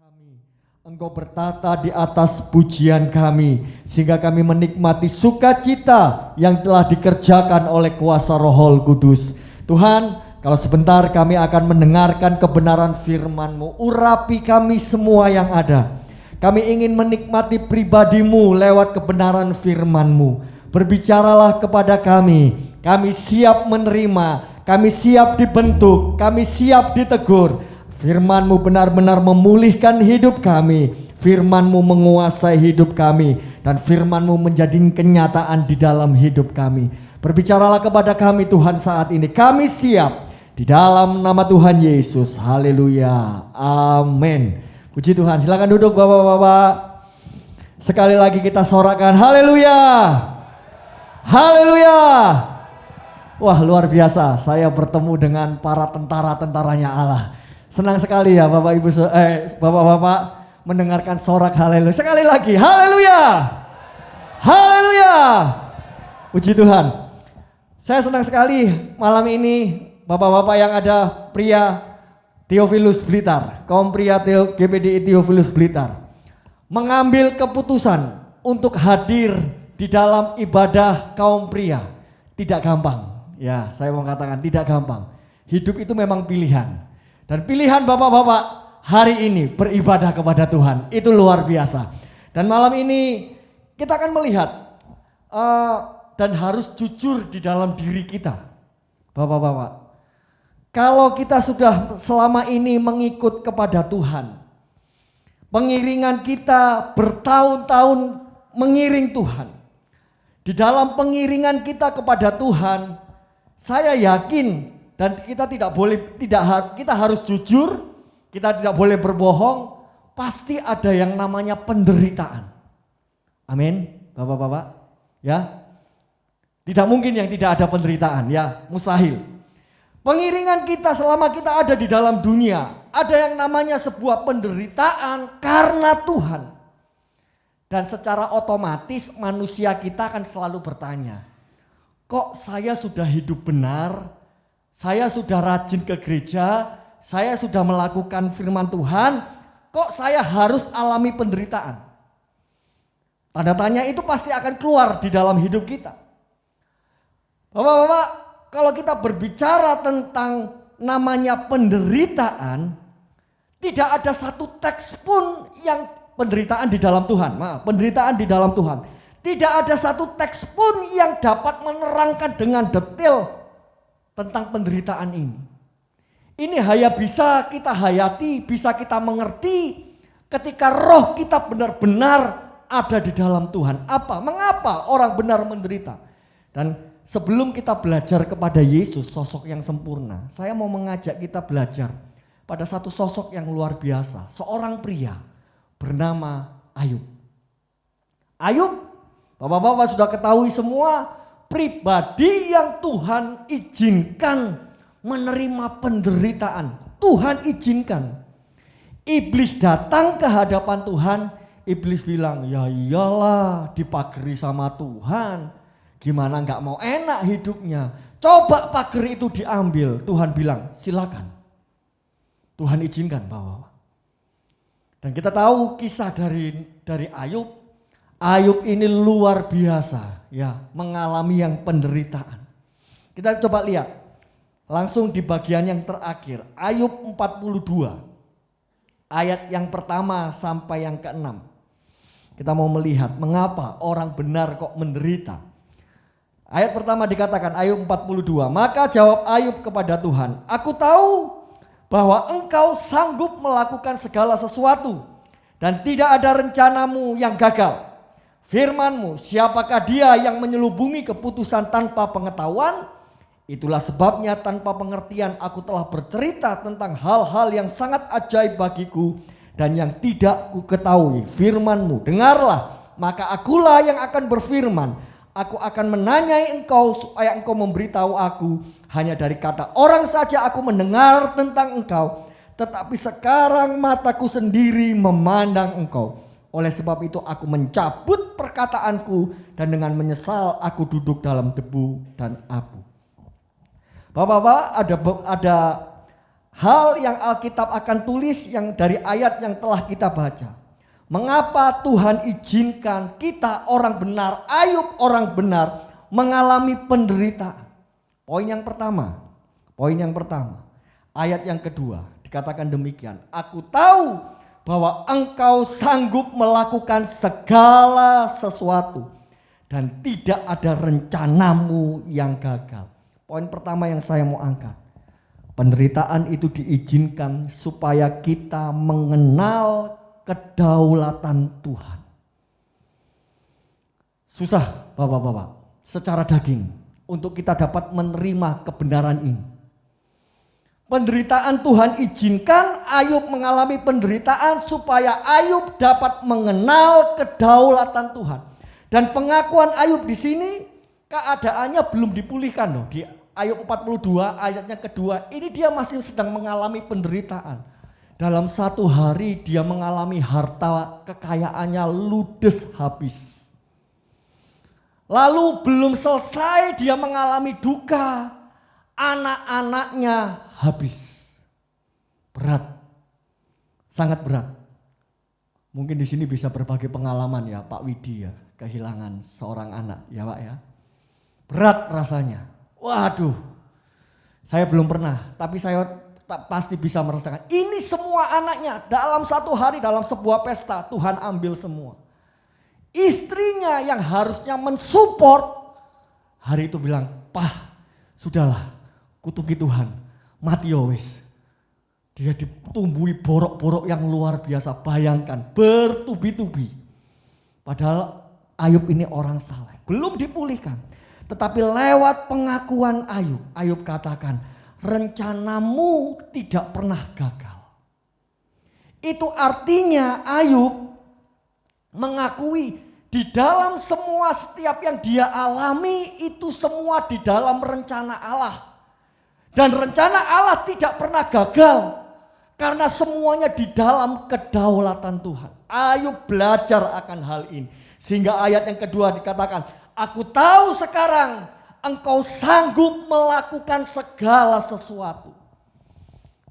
kami. Engkau bertata di atas pujian kami, sehingga kami menikmati sukacita yang telah dikerjakan oleh kuasa Roh Kudus. Tuhan, kalau sebentar kami akan mendengarkan kebenaran firman-Mu, urapi kami semua yang ada. Kami ingin menikmati pribadi-Mu lewat kebenaran firman-Mu. Berbicaralah kepada kami siap menerima, kami siap dibentuk, kami siap ditegur. Firman-Mu benar-benar memulihkan hidup kami. Firman-Mu menguasai hidup kami. Dan firman-Mu menjadi kenyataan di dalam hidup kami. Berbicaralah kepada kami Tuhan saat ini. Kami siap di dalam nama Tuhan Yesus. Haleluya. Amin. Puji Tuhan. Silakan duduk Bapak-bapak. Sekali lagi kita sorakan haleluya. Haleluya. Wah, luar biasa. Saya bertemu dengan para tentara-tentaranya Allah. Senang sekali ya Bapak Ibu, Bapak-bapak mendengarkan sorak haleluya. Sekali lagi, haleluya. Haleluya. Puji Tuhan. Saya senang sekali malam ini Bapak-bapak yang ada pria Theophilus Blitar, kaum pria GPDI Theophilus Blitar, mengambil keputusan untuk hadir di dalam ibadah kaum pria. Tidak gampang. Ya, saya mau katakan tidak gampang. Hidup itu memang pilihan. Dan pilihan Bapak-bapak hari ini beribadah kepada Tuhan itu luar biasa. Dan malam ini kita akan melihat dan harus jujur di dalam diri kita. Bapak-bapak, kalau kita sudah selama ini mengikut kepada Tuhan, pengiringan kita bertahun-tahun mengiring Tuhan. Di dalam pengiringan kita kepada Tuhan, saya yakin dan kita kita harus jujur, kita tidak boleh berbohong, pasti ada yang namanya penderitaan. Amin, Bapak-bapak, ya. Tidak mungkin yang tidak ada penderitaan, ya, mustahil. Pengiringan kita selama kita ada di dalam dunia, ada yang namanya sebuah penderitaan karena Tuhan. Dan secara otomatis manusia kita akan selalu bertanya, kok saya sudah hidup benar? Saya sudah rajin ke gereja, saya sudah melakukan firman Tuhan, kok saya harus alami penderitaan? Tanda tanya itu pasti akan keluar di dalam hidup kita. Bapak-bapak, kalau kita berbicara tentang namanya penderitaan, tidak ada satu teks pun yang penderitaan di dalam Tuhan. Penderitaan di dalam Tuhan. Tidak ada satu teks pun yang dapat menerangkan dengan detail tentang penderitaan ini. Ini hanya bisa kita hayati, bisa kita mengerti ketika roh kita benar-benar ada di dalam Tuhan. Mengapa orang benar menderita? Dan sebelum kita belajar kepada Yesus, sosok yang sempurna, saya mau mengajak kita belajar pada satu sosok yang luar biasa. Seorang pria bernama Ayub. Ayub, Bapak-bapak sudah ketahui semua, pribadi yang Tuhan izinkan menerima penderitaan. Tuhan izinkan. Iblis datang ke hadapan Tuhan. Iblis bilang, ya iyalah dipagari sama Tuhan. Gimana gak mau enak hidupnya. Coba pagar itu diambil. Tuhan bilang silakan. Tuhan izinkan Bapak. Dan kita tahu kisah dari Ayub. Ayub ini luar biasa, ya, mengalami yang penderitaan. Kita coba lihat langsung di bagian yang terakhir, Ayub 42 ayat yang pertama sampai yang ke-6. Kita mau melihat mengapa orang benar kok menderita. Ayat pertama dikatakan, Ayub 42, maka jawab Ayub kepada Tuhan, aku tahu bahwa engkau sanggup melakukan segala sesuatu dan tidak ada rencanamu yang gagal. Firman-Mu, siapakah dia yang menyelubungi keputusan tanpa pengetahuan? Itulah sebabnya tanpa pengertian aku telah bercerita tentang hal-hal yang sangat ajaib bagiku dan yang tidak ku ketahui. Firman-Mu, dengarlah, maka akulah yang akan berfirman. Aku akan menanyai engkau supaya engkau memberitahu aku. Hanya dari kata orang saja aku mendengar tentang engkau, tetapi sekarang mataku sendiri memandang engkau. Oleh sebab itu aku mencabut perkataanku dan dengan menyesal aku duduk dalam debu dan abu. Bapak-bapak, ada hal yang Alkitab akan tulis yang dari ayat yang telah kita baca. Mengapa Tuhan izinkan kita orang benar, Ayub orang benar mengalami penderitaan? Poin yang pertama, ayat yang kedua dikatakan demikian. Aku tahu bahwa engkau sanggup melakukan segala sesuatu dan tidak ada rencanamu yang gagal. Poin pertama yang saya mau angkat. Penderitaan itu diizinkan supaya kita mengenal kedaulatan Tuhan. Susah Bapak-bapak, secara daging untuk kita dapat menerima kebenaran ini. Penderitaan Tuhan izinkan Ayub mengalami penderitaan supaya Ayub dapat mengenal kedaulatan Tuhan. Dan pengakuan Ayub di sini keadaannya belum dipulihkan loh. Di Ayub 42 ayatnya kedua, ini dia masih sedang mengalami penderitaan. Dalam satu hari dia mengalami harta kekayaannya ludes habis. Lalu belum selesai dia mengalami duka, anak-anaknya habis. Berat, sangat berat. Mungkin di sini bisa berbagi pengalaman ya Pak Widi ya, kehilangan seorang anak ya Pak ya. Berat rasanya. Waduh, saya belum pernah, tapi saya pasti bisa merasakan. Ini semua anaknya dalam satu hari, dalam sebuah pesta, Tuhan ambil semua. Istrinya yang harusnya mensupport, hari itu bilang, "Pah, sudahlah, kutuki Tuhan, mati wis." Dia ditumbuhi borok-borok yang luar biasa, bayangkan, bertubi-tubi. Padahal Ayub ini orang saleh, belum dipulihkan. Tetapi lewat pengakuan Ayub, Ayub katakan, rencanamu tidak pernah gagal. Itu artinya Ayub mengakui di dalam semua setiap yang dia alami itu semua di dalam rencana Allah. Dan rencana Allah tidak pernah gagal karena semuanya di dalam kedaulatan Tuhan. Ayub belajar akan hal ini. Sehingga ayat yang kedua dikatakan, aku tahu sekarang engkau sanggup melakukan segala sesuatu.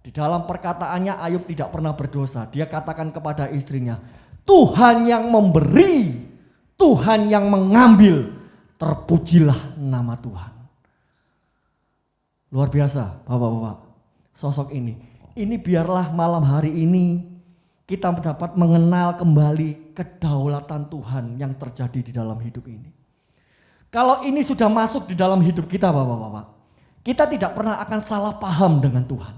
Di dalam perkataannya Ayub tidak pernah berdosa. Dia katakan kepada istrinya, Tuhan yang memberi, Tuhan yang mengambil, terpujilah nama Tuhan. Luar biasa Bapak-bapak, sosok ini. Ini biarlah malam hari ini kita dapat mengenal kembali kedaulatan Tuhan yang terjadi di dalam hidup ini. Kalau ini sudah masuk di dalam hidup kita Bapak-bapak, kita tidak pernah akan salah paham dengan Tuhan.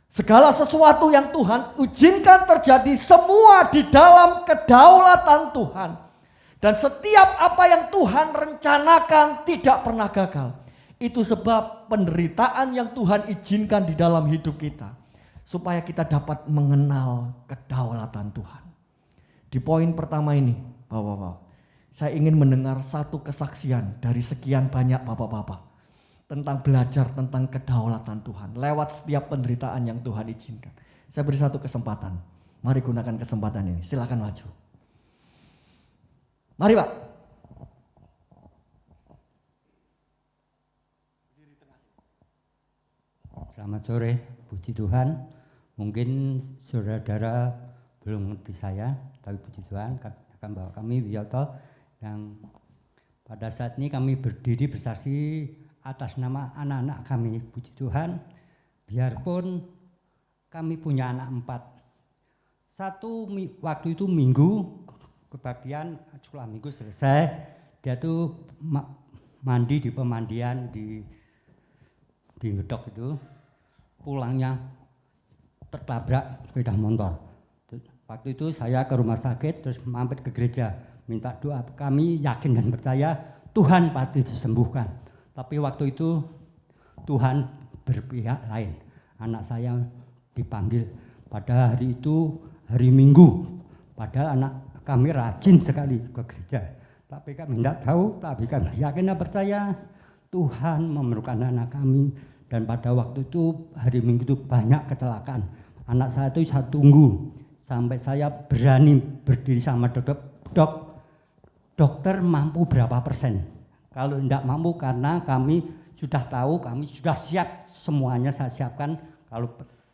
Segala sesuatu yang Tuhan izinkan terjadi semua di dalam kedaulatan Tuhan. Dan setiap apa yang Tuhan rencanakan tidak pernah gagal. Itu sebab penderitaan yang Tuhan izinkan di dalam hidup kita. Supaya kita dapat mengenal kedaulatan Tuhan. Di poin pertama ini Bapak-bapak, saya ingin mendengar satu kesaksian dari sekian banyak bapak-bapak tentang belajar tentang kedaulatan Tuhan lewat setiap penderitaan yang Tuhan izinkan. Saya beri satu kesempatan. Mari gunakan kesempatan ini. Silakan maju. Mari Pak. Selamat sore, puji Tuhan. Mungkin saudara-saudara belum mengerti saya, tapi puji Tuhan akan bawa kami Wiyoto yang pada saat ini kami berdiri bersaksi atas nama anak-anak kami, puji Tuhan. Biarpun kami punya anak 4. Waktu itu minggu kebaktian sekolah minggu selesai, dia tuh mandi di pemandian di Ngedok itu, pulangnya tertabrak sepeda motor. Waktu itu saya ke rumah sakit terus mampir ke gereja minta doa. Kami yakin dan percaya Tuhan pasti disembuhkan. Tapi waktu itu Tuhan berpihak lain. Anak saya dipanggil pada hari itu hari Minggu. Padahal anak kami rajin sekali ke gereja. Tapi kami tidak tahu, tapi kami yakin dan percaya Tuhan memerlukan anak kami. Dan pada waktu itu hari Minggu itu banyak kecelakaan. Anak saya itu saya tunggu sampai saya berani berdiri sama dokter mampu berapa persen. Kalau tidak mampu karena kami sudah tahu, kami sudah siap semuanya saya siapkan.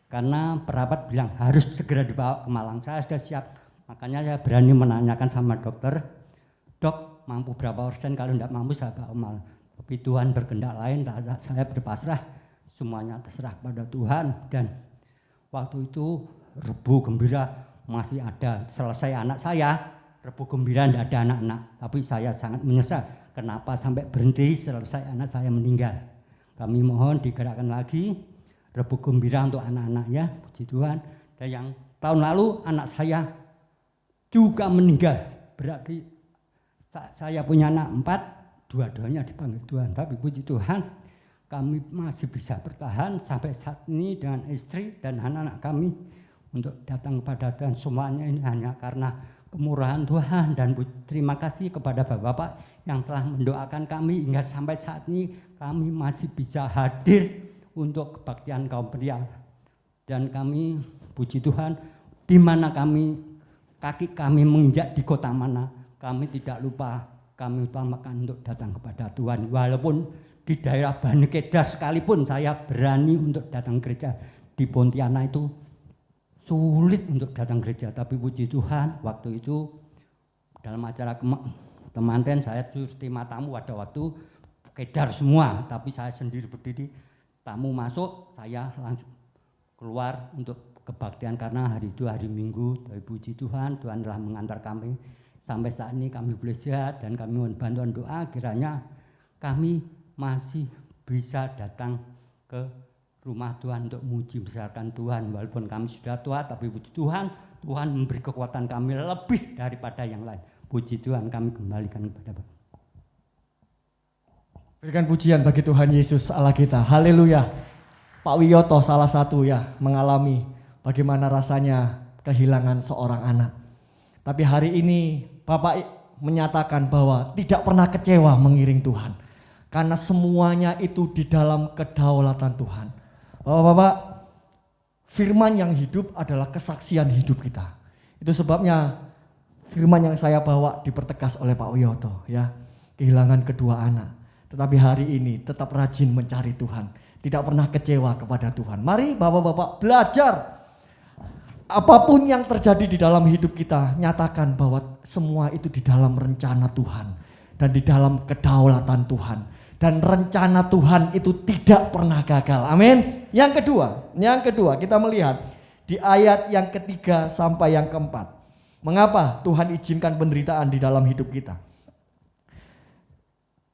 karena perawat bilang harus segera dibawa ke Malang. Saya sudah siap, makanya saya berani menanyakan sama dokter, dok mampu berapa persen, kalau tidak mampu saya bawa ke Malang. Tapi Tuhan berkehendak lain, saya berpasrah, semuanya terserah pada Tuhan. Dan waktu itu Rebu Gembira masih ada, selesai anak saya, Rebu Gembira tidak ada anak-anak. Tapi saya sangat menyesal, kenapa sampai berhenti selesai anak saya meninggal. Kami mohon digerakkan lagi Rebu Gembira untuk anak-anaknya, puji Tuhan. Dan yang tahun lalu anak saya juga meninggal, berarti saya punya anak 4, dua-duanya dipanggil Tuhan. Tapi puji Tuhan kami masih bisa bertahan sampai saat ini dengan istri dan anak-anak kami untuk datang kepada Tuhan. Semuanya ini hanya karena kemurahan Tuhan, dan terima kasih kepada Bapak-Bapak yang telah mendoakan kami hingga sampai saat ini kami masih bisa hadir untuk kebaktian kaum pria. Dan kami puji Tuhan, di mana kaki kami menginjak di kota mana, kami tidak lupa, kami utamakan untuk datang kepada Tuhan. Walaupun di daerah Bani Kedar sekalipun saya berani untuk datang gereja. Di Pontianak itu sulit untuk datang gereja, tapi puji Tuhan waktu itu dalam acara temanten saya terima tamu, ada waktu Kedar semua, tapi saya sendiri berdiri, tamu masuk saya langsung keluar untuk kebaktian karena hari itu hari Minggu. Tapi puji Tuhan, Tuhan telah mengantar kami sampai saat ini kami boleh sehat, dan kami mohon bantuan doa kiranya kami masih bisa datang ke rumah Tuhan untuk muji besarkan Tuhan. Walaupun kami sudah tua, tapi puji Tuhan, Tuhan memberi kekuatan kami lebih daripada yang lain. Puji Tuhan, kami kembalikan kepada Bapak. Berikan pujian bagi Tuhan Yesus Allah kita. Haleluya. Pak Wiyoto salah satu ya mengalami bagaimana rasanya kehilangan seorang anak. Tapi hari ini Bapak menyatakan bahwa tidak pernah kecewa mengiring Tuhan. Karena semuanya itu di dalam kedaulatan Tuhan. Bapak-bapak, firman yang hidup adalah kesaksian hidup kita. Itu sebabnya firman yang saya bawa dipertegas oleh Pak Wiyoto ya. Kehilangan kedua anak. Tetapi hari ini tetap rajin mencari Tuhan. Tidak pernah kecewa kepada Tuhan. Mari bapak-bapak belajar. Apapun yang terjadi di dalam hidup kita, nyatakan bahwa semua itu di dalam rencana Tuhan. Dan di dalam kedaulatan Tuhan. Dan rencana Tuhan itu tidak pernah gagal. Amin. Yang kedua kita melihat di ayat yang ketiga sampai yang keempat. Mengapa Tuhan izinkan penderitaan di dalam hidup kita?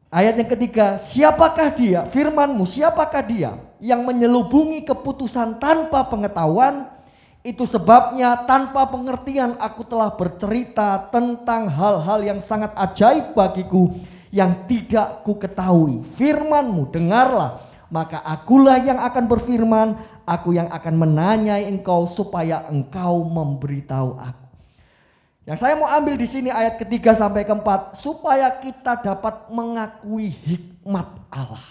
Ayat yang ketiga, siapakah dia, firman-Mu, siapakah dia yang menyelubungi keputusan tanpa pengetahuan? Itu sebabnya tanpa pengertian aku telah bercerita tentang hal-hal yang sangat ajaib bagiku yang tidak ku ketahui. Firman-Mu dengarlah, maka akulah yang akan berfirman, aku yang akan menanyai engkau supaya engkau memberitahu aku. Yang saya mau ambil di sini ayat ketiga sampai keempat, supaya kita dapat mengakui hikmat Allah.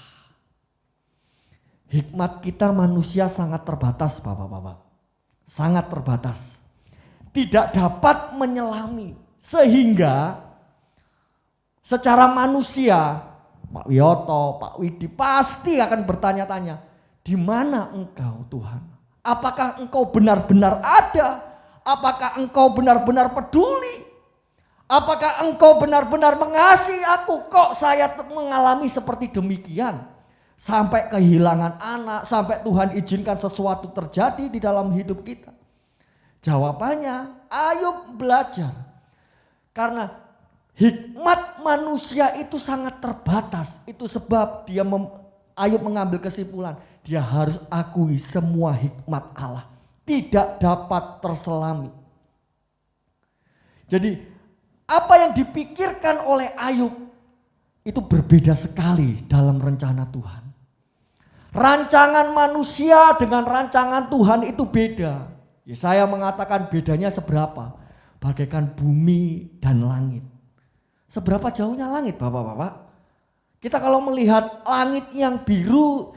Hikmat kita manusia sangat terbatas, bapak-bapak. Sangat terbatas. Tidak dapat menyelami, sehingga secara manusia, Pak Wiyoto, Pak Widi pasti akan bertanya-tanya, di mana engkau Tuhan? Apakah engkau benar-benar ada? Apakah engkau benar-benar peduli? Apakah engkau benar-benar mengasihi aku? Kok saya mengalami seperti demikian? Sampai kehilangan anak, sampai Tuhan izinkan sesuatu terjadi di dalam hidup kita. Jawabannya, Ayub belajar. Karena hikmat manusia itu sangat terbatas. Itu sebab Ayub mengambil kesimpulan, dia harus akui semua hikmat Allah tidak dapat terselami. Jadi apa yang dipikirkan oleh Ayub itu berbeda sekali dalam rencana Tuhan. Rancangan manusia dengan rancangan Tuhan itu beda. Ya, saya mengatakan bedanya seberapa? Bagaikan bumi dan langit. Seberapa jauhnya langit, bapak-bapak? Kita kalau melihat langit yang biru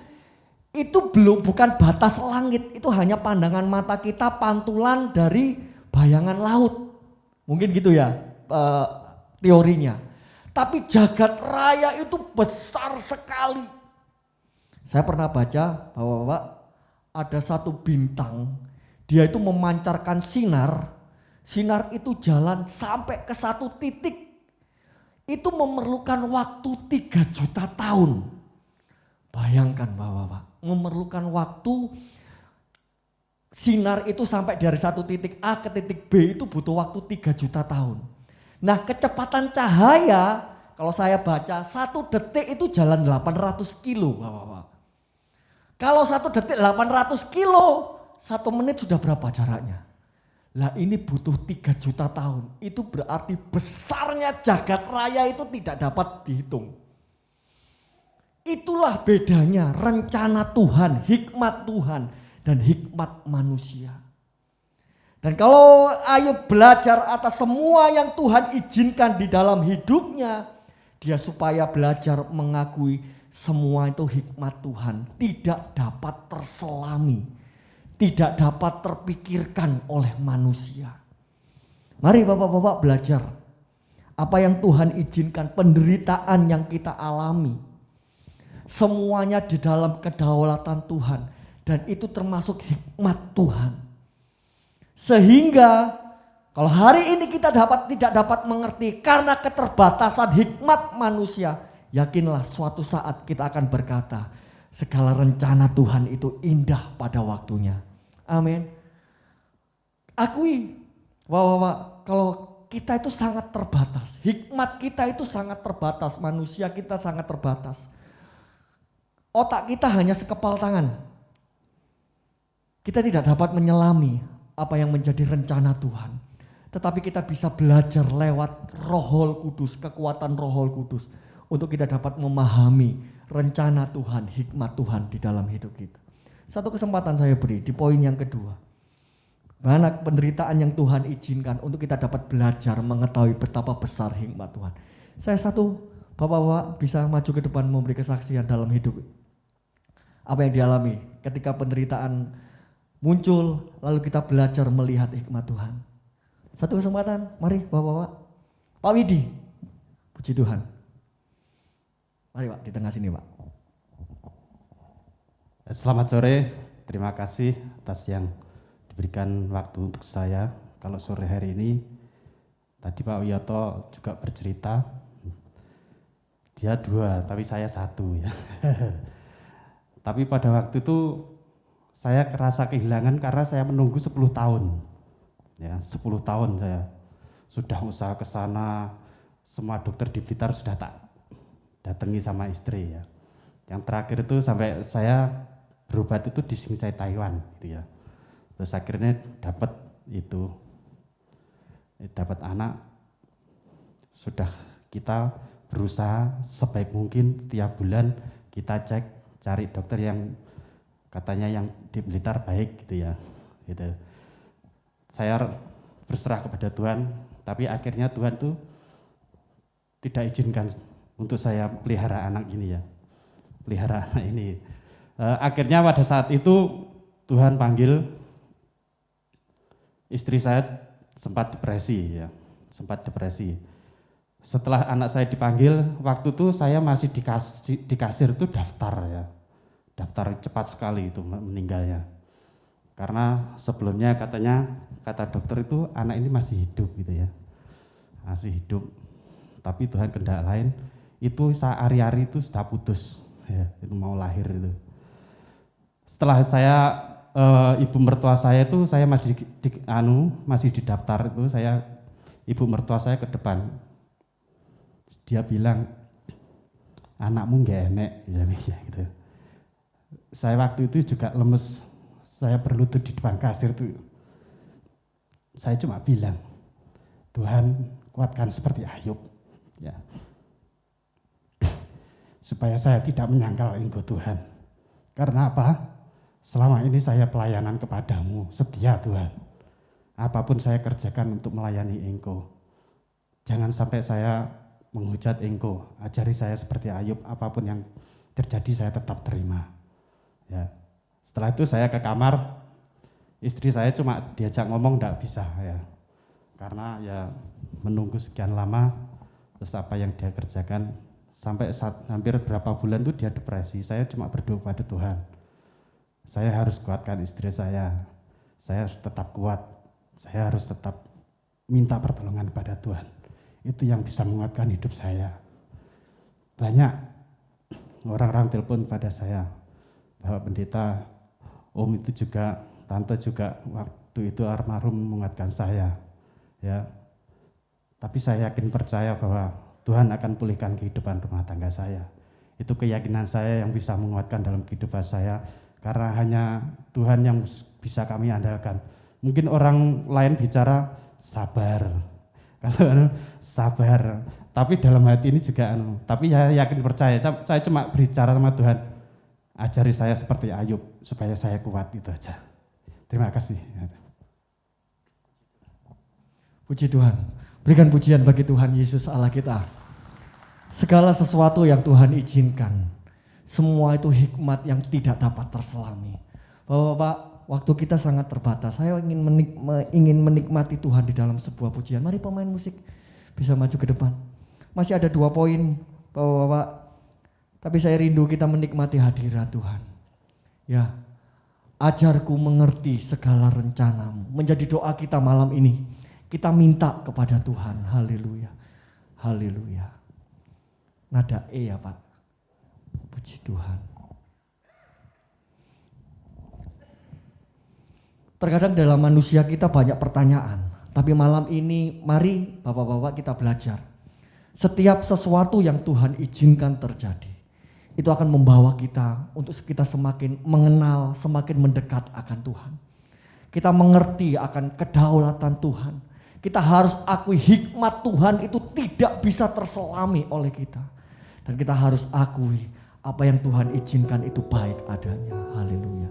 itu bukan batas langit, itu hanya pandangan mata kita, pantulan dari bayangan laut. Mungkin gitu ya teorinya. Tapi jagat raya itu besar sekali. Saya pernah baca, bapak-bapak, ada satu bintang, dia itu memancarkan sinar. Sinar itu jalan sampai ke satu titik. Itu memerlukan waktu 3 juta tahun. Bayangkan Bapak-bapak, memerlukan waktu sinar itu sampai dari satu titik A ke titik B itu butuh waktu 3 juta tahun. Nah, kecepatan cahaya kalau saya baca 1 detik itu jalan 800 kilo Bapak-bapak. Kalau 1 detik 800 kilo, 1 menit sudah berapa jaraknya? Lah ini butuh 3 juta tahun. Itu berarti besarnya jagat raya itu tidak dapat dihitung. Itulah bedanya rencana Tuhan, hikmat Tuhan dan hikmat manusia. Dan kalau Ayub belajar atas semua yang Tuhan izinkan di dalam hidupnya, dia supaya belajar mengakui semua itu hikmat Tuhan, tidak dapat terselami, tidak dapat terpikirkan oleh manusia. Mari Bapak-bapak belajar apa yang Tuhan izinkan, penderitaan yang kita alami. Semuanya di dalam kedaulatan Tuhan dan itu termasuk hikmat Tuhan. Sehingga kalau hari ini kita tidak dapat mengerti karena keterbatasan hikmat manusia, yakinlah suatu saat kita akan berkata, segala rencana Tuhan itu indah pada waktunya. Amin. Akui bahwa kalau kita itu sangat terbatas, hikmat kita itu sangat terbatas, manusia kita sangat terbatas. Otak kita hanya sekepal tangan. Kita tidak dapat menyelami apa yang menjadi rencana Tuhan. Tetapi kita bisa belajar lewat Roh Kudus, kekuatan Roh Kudus. Untuk kita dapat memahami rencana Tuhan, hikmat Tuhan di dalam hidup kita. Satu kesempatan saya beri di poin yang kedua. Mana penderitaan yang Tuhan izinkan untuk kita dapat belajar mengetahui betapa besar hikmat Tuhan. Saya Bapak-bapak bisa maju ke depan memberi kesaksian dalam hidup. Apa yang dialami ketika penderitaan muncul, lalu kita belajar melihat hikmat Tuhan. Satu kesempatan, mari Bapak-bapak. Pak Widi, puji Tuhan. Mari Pak, di tengah sini Pak. Selamat sore, terima kasih atas yang diberikan waktu untuk saya. Kalau sore hari ini, tadi Pak Wiyoto juga bercerita, dia 2, tapi saya 1 ya. Tapi pada waktu itu saya kerasa kehilangan karena saya menunggu 10 tahun. Ya, 10 tahun saya sudah usaha ke sana, semua dokter di Blitar sudah tak datangi sama istri ya. Yang terakhir itu sampai saya berobat itu di Singsai Taiwan gitu ya. Terus akhirnya dapat anak. Sudah kita berusaha sebaik mungkin setiap bulan kita cek, cari dokter yang katanya yang di Blitar baik gitu ya. Gitu. Saya berserah kepada Tuhan, tapi akhirnya Tuhan tuh tidak izinkan untuk saya pelihara anak ini ya. Pelihara anak ini. Akhirnya pada saat itu Tuhan panggil istri saya sempat depresi ya. Sempat depresi. Setelah anak saya dipanggil, waktu itu saya masih di kasir itu daftar ya. Daftar cepat sekali itu meninggalnya. Karena sebelumnya kata dokter itu anak ini masih hidup gitu ya. Masih hidup. Tapi Tuhan kehendak lain, itu hari-hari itu sudah putus ya, itu mau lahir itu. Setelah saya ibu mertua saya itu saya masih di daftar itu, saya ibu mertua saya ke depan. Dia bilang, anakmu nggak enek, gitu. Saya waktu itu juga lemes, saya berlutut di depan kasir tuh. Saya cuma bilang, Tuhan kuatkan seperti Ayub, ya. Supaya saya tidak menyangkal Engkau Tuhan. Karena apa? Selama ini saya pelayanan kepadamu, setia Tuhan. Apapun saya kerjakan untuk melayani Engkau. Jangan sampai saya menghujat Engkau, ajari saya seperti Ayub, apapun yang terjadi saya tetap terima. Ya. Setelah itu saya ke kamar, istri saya cuma diajak ngomong enggak bisa ya. Karena ya menunggu sekian lama, terus apa yang dia kerjakan, sampai hampir berapa bulan tuh dia depresi, saya cuma berdoa pada Tuhan. Saya harus kuatkan istri saya harus tetap kuat, saya harus tetap minta pertolongan pada Tuhan. Itu yang bisa menguatkan hidup saya. Banyak orang-orang telepon pada saya, Bapak Pendeta, Om itu juga, Tante juga waktu itu almarhum menguatkan saya. Ya, tapi saya yakin percaya bahwa Tuhan akan pulihkan kehidupan rumah tangga saya. Itu keyakinan saya yang bisa menguatkan dalam kehidupan saya, karena hanya Tuhan yang bisa kami andalkan. Mungkin orang lain bicara sabar, kalau sabar, tapi dalam hati ini juga tapi saya yakin percaya, saya cuma berbicara sama Tuhan, ajari saya seperti Ayub supaya saya kuat, itu aja. Terima kasih. Puji Tuhan. Berikan pujian bagi Tuhan Yesus Allah kita. Segala sesuatu yang Tuhan izinkan, semua itu hikmat yang tidak dapat terselami. Bapak-bapak, waktu kita sangat terbatas. Saya ingin menikmati Tuhan di dalam sebuah pujian. Mari pemain musik bisa maju ke depan. Masih ada 2 poin, Bapak-bapak. Tapi saya rindu kita menikmati hadirat Tuhan. Ya, ajarku mengerti segala rencanamu. Menjadi doa kita malam ini. Kita minta kepada Tuhan. Haleluya. Haleluya. Nada E ya Pak. Puji Tuhan. Terkadang dalam manusia kita banyak pertanyaan. Tapi malam ini mari Bapak-bapak kita belajar. Setiap sesuatu yang Tuhan izinkan terjadi, itu akan membawa kita untuk kita semakin mengenal, semakin mendekat akan Tuhan. Kita mengerti akan kedaulatan Tuhan. Kita harus akui hikmat Tuhan itu tidak bisa terselami oleh kita. Dan kita harus akui apa yang Tuhan izinkan itu baik adanya. Haleluya.